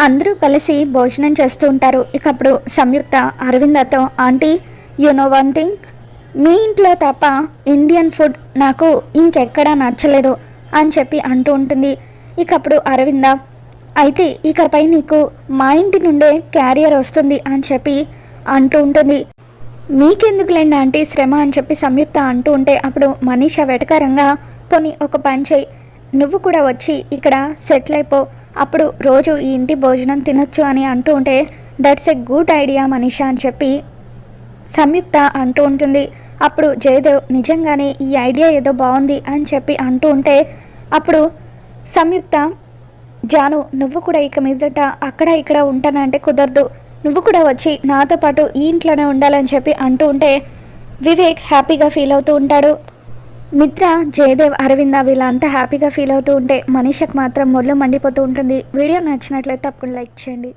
అందరూ కలిసి భోజనం చేస్తూ ఉంటారు. ఇక అప్పుడు సంయుక్త అరవిందతో, aunty you know one thing, మీ ఇంట్లో తప్ప ఇండియన్ ఫుడ్ నాకు ఇంకెక్కడా నచ్చలేదు అని చెప్పి అంటూ ఉంటుంది. ఇక అప్పుడు అరవింద, అయితే ఇకపై నీకు మా ఇంటి నుండే క్యారియర్ వస్తుంది అని చెప్పి అంటూ ఉంటుంది. మీకెందుకులేండి ఆంటీ శ్రమ అని చెప్పి సంయుక్త అంటూ ఉంటే అప్పుడు మనీషా వెటకారంగా, పోనీ ఒక పని చేయి, నువ్వు కూడా వచ్చి ఇక్కడ సెటిల్ అయిపో, అప్పుడు రోజు ఈ ఇంటి భోజనం తినొచ్చు అని అంటూ ఉంటే, that's a good idea Manisha అని చెప్పి సంయుక్త అంటూ ఉంటుంది. అప్పుడు జయదేవ్ నిజంగానే ఈ ఐడియా ఏదో బాగుంది అని చెప్పి అంటూ ఉంటే అప్పుడు సంయుక్త, జాను నువ్వు కూడా ఇక మీదట అక్కడ ఇక్కడ ఉంటానంటే కుదరదు, నువ్వు కూడా వచ్చి నాతో పాటు ఈ ఇంట్లోనే ఉండాలని చెప్పి అంటూ ఉంటే వివేక్ హ్యాపీగా ఫీల్ అవుతూ ఉంటాడు. మిత్ర, జయదేవ్, అరవింద వీళ్ళంతా హ్యాపీగా ఫీల్ అవుతూ ఉంటే మనీషకు మాత్రం మొదలు మండిపోతూ ఉంటుంది. వీడియో నచ్చినట్లయితే తప్పకుండా లైక్ చేయండి.